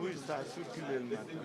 Oui, ça a circulé le matin.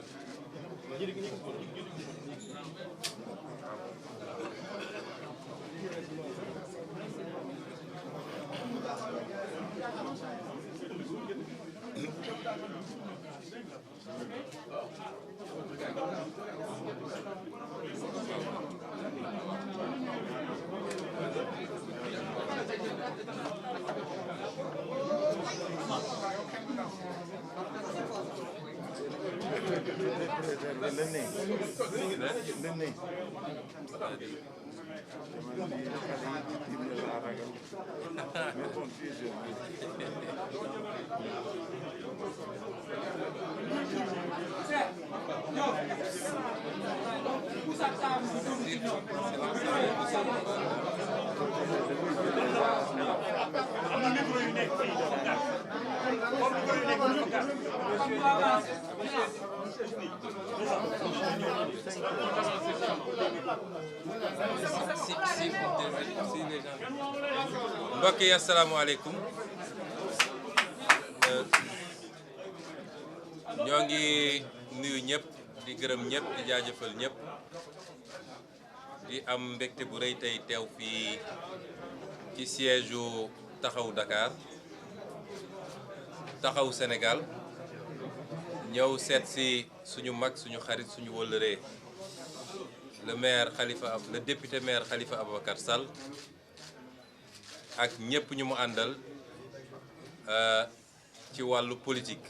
Le nez. Le nez. Mais bon, tu es mbokk yi asalaamaaleykum ñoo ngi nuyu ñëpp di gërëm ñëpp di jaajëfal ñëpp di am mbégte bu rëy tey teew fii ci siège u taxawu Dakar taxawu Sénégal ñëw seet si suñu mag suñu xarit suñu wëllëree le député maire Khalifa Ababacar Sall ak ñëpp ñu mu àndal ci wàllu politique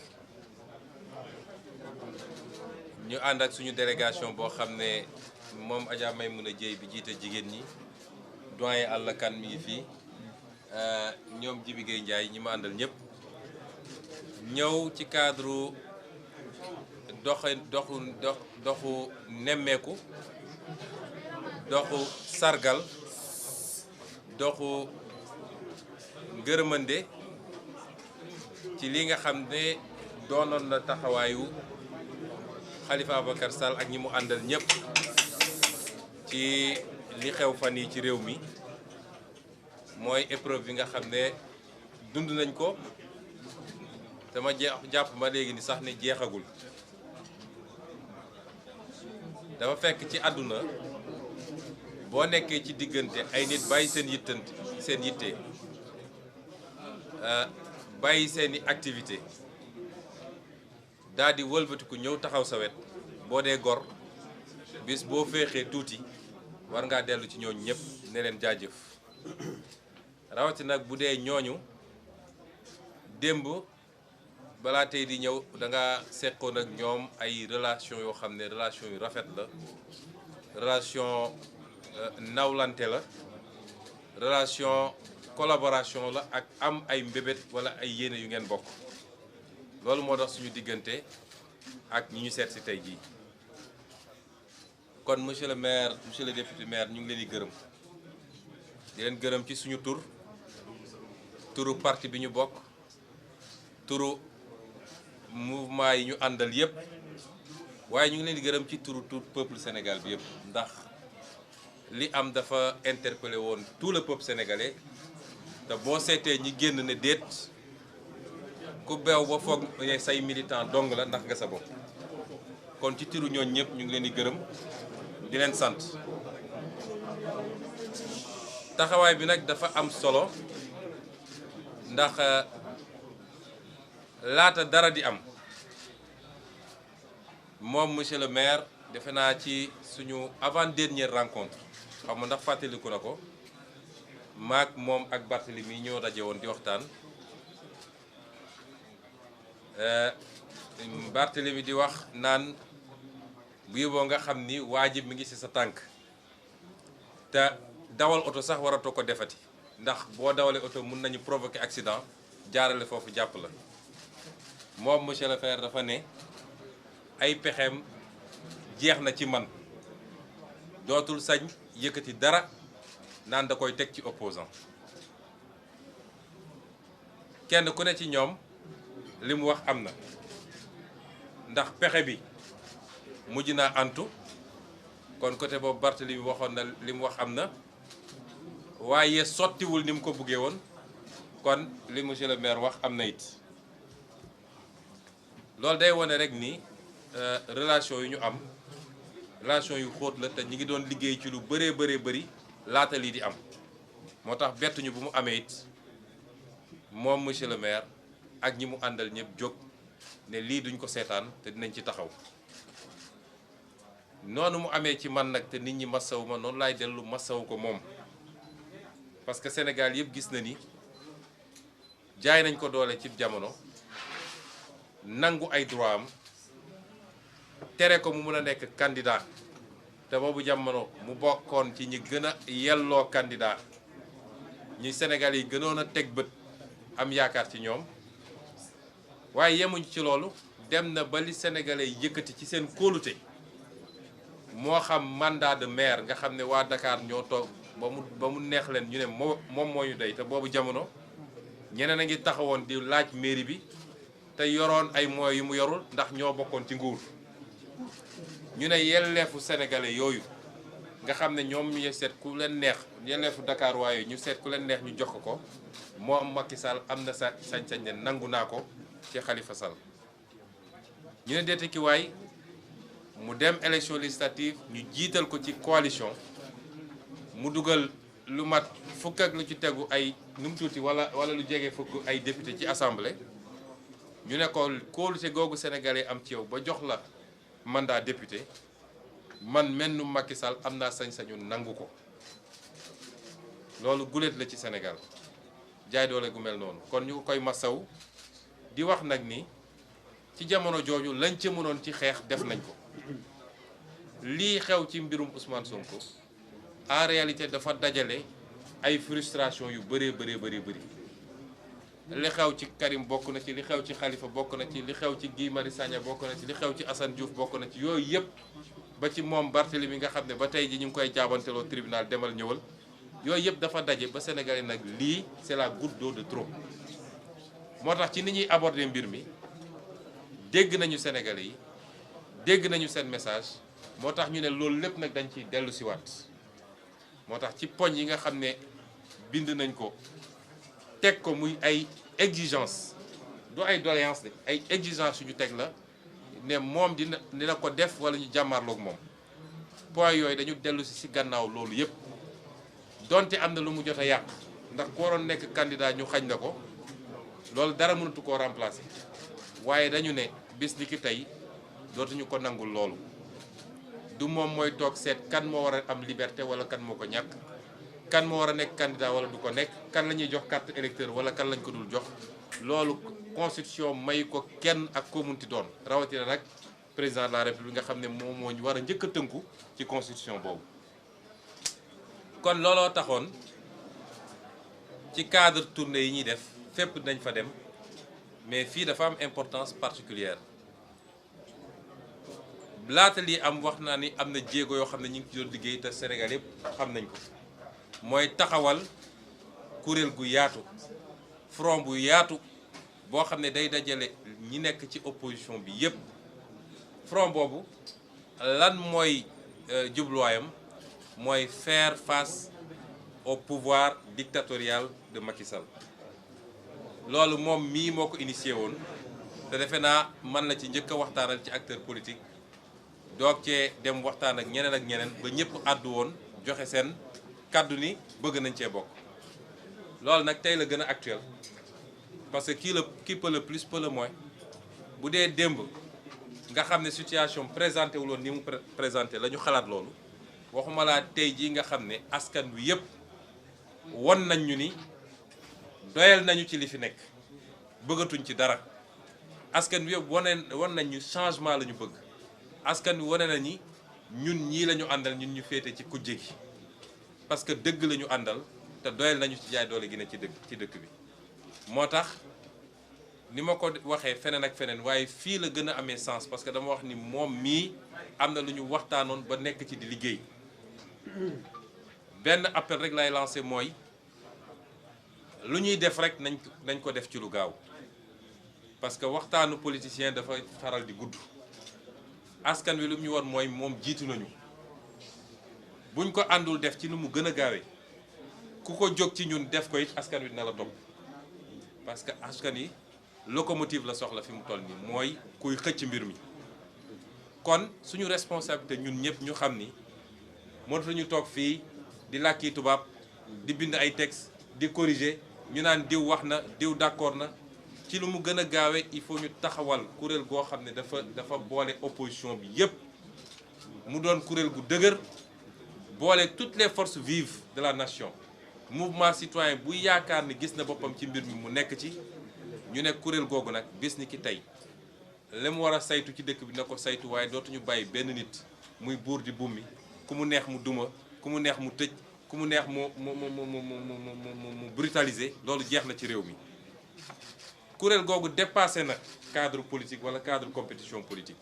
ñu ànd ak suñu délégation boo xam ne moom Adja Maymouna Dieye bi jiite jigéen ñi doyen Alla Kane mi ngi fii ñoom Jibi Gueye Ndiaye ñi mu àndal ñëpp ñëw ci cadre doxu nemmeeku doxu sargal doxu ngërëmande ci li nga xam ne doonoon na taxawaayu Khalifa Ababacar Sall ak ñi mu àndal ñëpp ci li xew fan yi ci réew mi mooy épreuve bi nga xam ne dund nañ ko te ma jàpp ma léegi ni sax ne jeexagul dafa fekk ci àdduna boo nekkee ci diggante ay nit bàyyi seen yitte bàyyi seeni activité daal di wëlbatiku ñëw taxaw sa wet boo dee gor bis boo féexee tuuti war ngaa dellu ci ñooñu ñëpp ne leen jaajëf rawatina nag bu dee ñooñu démb balaa tey di ñëw da nga seqoon ak ñoom ay relation yoo xam ne relation yu rafet la relation nawlante la relation collaboration la ak am ay mbébét wala ay yéene yu ngeen bokk loolu moo tax suñu diggante ak ñi ñu seet si tey jii kon monsieur le maire monsieur le député maire ñu ngi leen di leen gërëm ci suñu turu parti bi ñu bokk turu mouvement yi ñu àndal yépp waaye ñu ngi leen di gërëm ci turu tout peuple Sénégal bi yépp ndax li am dafa interpellé woon tout le peuple sénégalais te boo seetee ñi génn ne déet ku beew ba foog ne say militant dong la ndax nga sa bopp kon ci turu ñooñ ñëpp ñu ngi leen di gërëm di leen sant taxawaay bi nag dafa am solo ndax laata dara di am moom monsieur le maire defe naa ci suñu avant-dernière rencontre xam nga ndax fàttaliku na ko maak moom ak Barthélemy ñoo daje woon di waxtaan Barthélemy di wax naan bu yóbboo nga xam ni waajib mi ngi ci sa tànk te dawal oto sax waratoo ko defati ndax boo dawalee oto mun nañu provoquer accident jaarale foofu jàpp la moom monsieur le maire dafa ne ay pexeem jeex na ci man dootul sañ yëkkati dara naan da koy teg ci opposant kenn ku ne ci ñoom li mu wax am na ndax pexe bi mujj naa antu kon côté boobu Barthélemy waxoon na li mu wax am na waaye sottiwul ni mu ko buggee woon kon li monsieur le maire wax am na it loolu day wane rek ni relation yu ñu am relation yu xóot la te ñi ngi doon liggéey ci lu bëree bëri laata lii di am moo tax bettuñu bu mu amee it moom monsieur le maire ak ñi mu àndal ñëpp jóg ne lii duñ ko seetaan te dinañ ci taxaw noonu mu amee ci man nag te nit ñi massawu ma noonu laay dellu massawu ko moom parce que Sénégal yëpp gis na ni jaay nañ ko doole ci jamono nangu ay droit am tere ko mu mun a nekk candidat te boobu jamono mu bokkoon ci ñi gën a yelloo candidat ñi Sénégal yi gënoon a teg bët am yaakaar ci ñoom waaye yemuñ ci loolu dem na ba li sénégalais yëkkati ci seen kóolute moo xam mandat de maire nga xam ne waa Dakar ñoo toog ba mu neex leen ñu ne moom moo ñu dey te boobu jamono ñeneen a ngi taxawoon di laaj mairie bi te yoroon ay moyens yu mu yorul ndax ñoo bokkoon ci nguur ñu ne yelleefu sénégalais yooyu nga xam ne ñoom ñu seet ku leen neex yelleefu Dakar waaye ñu seet ku leen neex ñu jox ko moom Macky Sall am na sa sañ-sañ ne nangu naa ko ci Khalifa Sall ñu ne deete ki waay mu dem élection législative ñu jiital ko ci coalition mu dugal lu mat fukk ak lu ci tegu ay nu mu tuuti wala lu jege fukk ay député ci assemblée ñu ne ko kóolute googu sénégalais am ci yow ba jox la mandat député man menn Macky Sall am naa sañ-sañu nangu ko loolu guléet la ci Sénégal jaay doole gu mel noonu kon ñu ko koy masaw di wax nag ni ci jamono jooju lañ ca mënoon ci xeex def nañ ko lii xew ci mbirum Ousmane Sonko en réalité dafa dajale ay frustration yu bëree bëri li xew ci Karim bokk na ci li xew ci Khalifa bokk na ci li xew ci Guy Marius Sagna bokk na ci li xew ci Assane Diouf bokk na ci yooyu yëpp ba ci moom Barthélemy nga xam ne ba tey ji ñu ngi koy jaabanteloo tribunal demal ñëwal yooyu yëpp dafa daje ba Sénégalais nag lii c'est la goutte d'eau de trop moo tax ci ni ñuy aborder mbir mi dégg nañu Sénégalais yi dégg nañu seen message moo tax ñu ne loolu lépp nag dañ ciy dellu siwaat moo tax ci poñ yi nga xam ne bind nañ ko teg ko muy ay exigence du ay doléance de ay exigence yu ñu teg la ne moom dina ko def wala ñu jàmmarloog moom point yooyu dañu dellu si gannaaw loolu yëpp donte am na lu mu jot a yàq ndax ku waroon nekk candidat ñu xañ na ko loolu dara mënatu koo remplacer waaye dañu ne bis ni ki tey dootuñu ko nangul loolu du moom mooy toog seet kan moo war a am liberté wala kan moo ko ñàkk kan moo war a nekk candidat wala du ko nekk kan la ñuy jox carte électeur wala kan lañ ko dul jox loolu constitution may ko kenn ak ko munti doon rawatina nag président de la république nga xam ne moom moo ñu war a njëkk a tënku ci constitution boobu. kon looloo taxoon ci cadre tournée yi ñuy def fépp dañ fa dem mais fii dafa am importance particulière laata lii am wax naa ni am na jéego yoo xam ne ñu ngi ci doon liggéey te Sénégal yëpp xam nañ ko mooy taxawal kuréel gu yaatu front bu yaatu boo xam ne day dajale ñi nekk ci opposition bi yëpp front boobu lan mooy jubluwaayam mooy faire face au pouvoir dictatorial de Macky Sall loolu moom mii moo ko initié woon te defe naa man la ci njëkk a waxtaanal ci acteur politique doog cee dem waxtaan ak ñeneen ba ñëpp àddu woon joxe seen kàddu ni bëgg nañ cee bokk loolu nag tey la gën a actuel parce que qui peut le plus peut le moins bu dee démb nga xam ne situation présenté wuloon ni mu présenté la ñu xalaat loolu waxuma laa tey jii nga xam ne askan wi yëpp won nañ ñu ni doyal nañu ci li fi nekk bëggatuñ ci dara askan wi yëpp won nañ ñu changement la ñu bëgg askan wi wane na ni ñun ñii la ñu àndal ñun ñu féete ci kujje gi parce que dëgg la ñu àndal te doyal nañu ci jaay doole gi ne ci dëkk bi moo tax ni ma ko waxee feneen ak feneen waaye fii la gën a amee sens parce que dama wax ni moom mii am na lu ñu waxtaanoon ba nekk ci di liggéey benn appel rek lay lancé mooy lu ñuy def rek nañ ko def ci lu gaaw parce que waxtaanu politicien dafa faral di gudd askan wi lu ñu woon mooy moom jiitu nañu buñ ko àndul def ci lu mu gën a gaawee ku ko jóg ci ñun def ko it askan wi dina la topp parce que askan yi locomotive la soxla fi mu toll nii mooy kuy xëcc mbir mi. kon suñu responsabilité ñun ñëpp ñu xam ni mënatuñu toog fii di làkki tubaab di bind ay texte di corriger ñu naan diw wax na diw d'accord na ci lu mu gën a gaawee il faut ñu taxawal kuréel goo xam ne dafa boole opposition bi yépp mu doon kuréel gu dëgër boole toutes les forces vives de la nation mouvement citoyen bu yaakaar ni gis na boppam ci mbir mi mu nekk ci ñu nekk kuréel googu nag bis ni ki tey li mu war a saytu ci dëkk bi na ko saytu waaye dootuñu bàyyi benn nit muy buur di bummi ku mu neex mu duma ku mu neex mu tëj ku mu neex mu brutaliser loolu jeex na ci réew mi. kuréel googu dépassé na cadre politique wala cadre compétition politique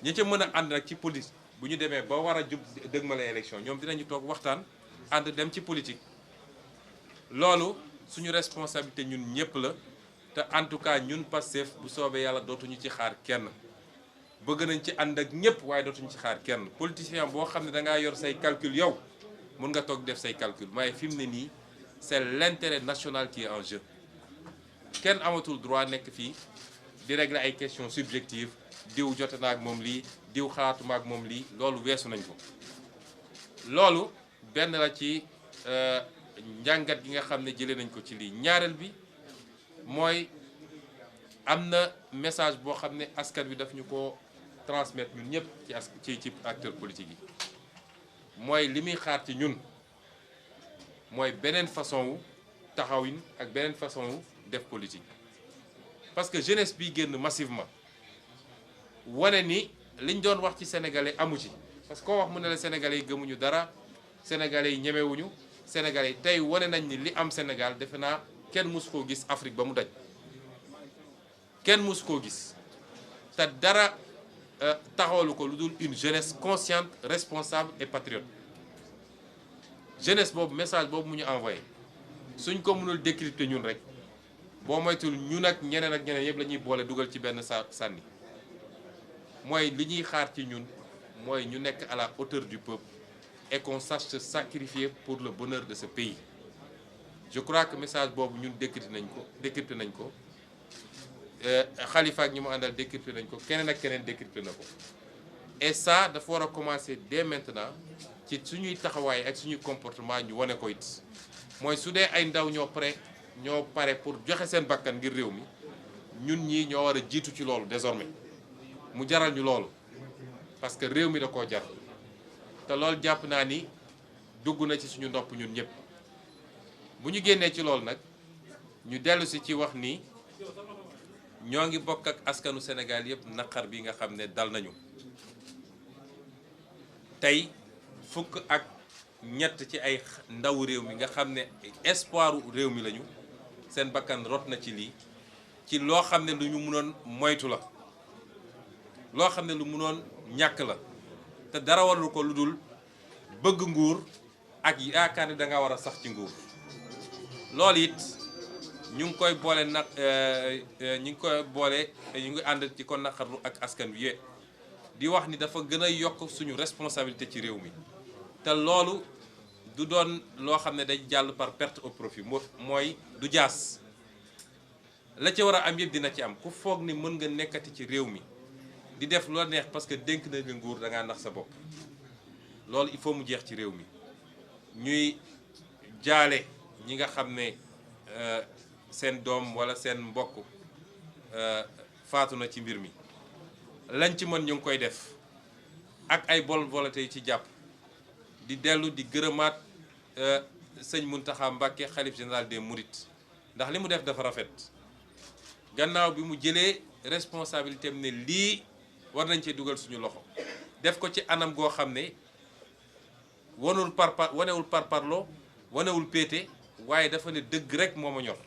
ñi ca mën a ànd nag ci politique bu ñu demee ba war a jub dëgmale élection ñoom dinañu toog waxtaan ànd dem ci politique. loolu suñu responsabilité ñun ñëpp la te en tout cas ñun Pastef bu soobee yàlla dootuñu ci xaar kenn bëgg nañ ci ànd ak ñëpp waaye dootuñu ci xaar kenn politicien boo xam ne da ngaa yor say calcul yow mun nga toog def say calcul waaye fi mu ne nii c'est l'intérêt national qui est en jeu. kenn amatul droit nekk fii di régler ay questions subjectives diw jote na ak moom lii diw xalaatuma ak moom lii loolu weesu nañ ko. loolu benn la ci njàngat gi nga xam ne jëlee nañ ko ci lii. ñaareel bi mooy am na message boo xam ne askan wi daf ñu ko transmettre ñun ñëpp ci acteurs politiques yi mooy li muy xaar ci ñun mooy beneen façon wu taxawin ak beneen façon wu def politique. parce que jeunesse bi génn massivement wane ni liñ doon wax ci sénégalais amu ci parce que koo wax mu ne la sénégalais yi gëmuñu dara sénégalais yi ñemewuñu sénégalais yi tey wane nañ ni li am Sénégal defe naa kenn mësu koo gis Afrique ba mu daj kenn mësu koo gis te dara taxawalu ko lu dul une jeunesse consciente responsable et patriote. jeunesse boobu message boobu mu ñu envoyé suñ ko mënul décrypter ñun rek boo moytul ñun ak ñeneen yëpp la ñuy boole dugal ci benn sànni mooy li ñuy xaar ci ñun mooy ñu nekk à la hauteur du peuple et qu'on sache se sacrifier pour le bonheur de ce pays. je crois que message boobu ñun décrypter nañ ko Khalifa ak ñi mu àndal décrypter nañ ko keneen ak keneen décrypter na ko et ça dafa war a commencer dès maintenant ci suñuy taxawaay ak suñuy comportement ñu wane ko it mooy su dee ay ndaw ñoo pare pour joxe seen bakkan ngir réew mi ñun ñii ñoo war a jiitu ci loolu désormais mu jaral ñu loolu parce que réew mi da koo jar te loolu jàpp naa ni dugg na ci suñu nopp ñun ñëpp. bu ñu génnee ci loolu nag ñu dellu si ci wax ni ñoo ngi bokk ak askanu Sénégal yëpp naqar bi nga xam ne dal nañu tey fukk ak ñett ci ay ndaw réew mi nga xam ne espoiru réew mi lañu seen bakkan rot na ci lii ci loo xam ne lu ñu mënoon moytu la loo xam ne lu mënoon ñàkk la te dara warul ko lu dul bëgg nguur ak yaakaar ne da nga war a sax ci nguur. loolu it ñu ngi koy boole nag ñu ngi ànd ci ko naqarlu ak askan wi yee di wax ni dafa gën a yokk suñu responsabilité ci réew mi te loolu du doon loo xam ne day jàll par perte au profit mooy du jaas la ci war a am yëpp dina ci am ku foog ni mën nga nekkati ci réew mi di def loo neex parce que dénk na nga nguur da ngaa nax sa bopp loolu il faut mu jeex ci réew mi ñuy jaale ñi nga xam ne seen doom wala seen mbokk faatu na ci mbir mi lañ ci mën ñu ngi koy def ak ay bonne volonté yi ci jàpp di dellu di gërëmaat sëñ Mountakha Mbacké xalif général des Mourides ndax li mu def dafa rafet gannaaw bi mu jëlee responsabilité am ne lii war nañ cee dugal suñu loxo def ko ci anam goo xam ne wanewul parparloo wanewul péete waaye dafa ne dëgg rek moo ma ñor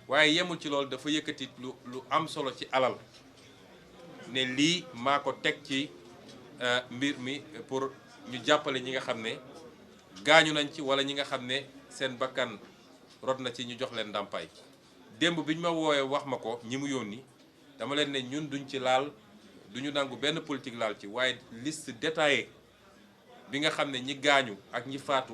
waaye yemul ci loolu dafa yëkkati lu am solo ci alal ne lii maa ko teg ci mbir mi pour ñu jàppale ñi nga xam ne gaañu nañ ci wala ñi nga xam ne seen bakkan rot na ci ñu jox leen ndàmpaay. démb bi ñu ma woowee wax ma ko ñi mu yónni dama leen ne ñun duñ ci laal duñu nangu benn politique laal ci waaye liste détaillée bi nga xam ne ñi gaañu ak ñi faatu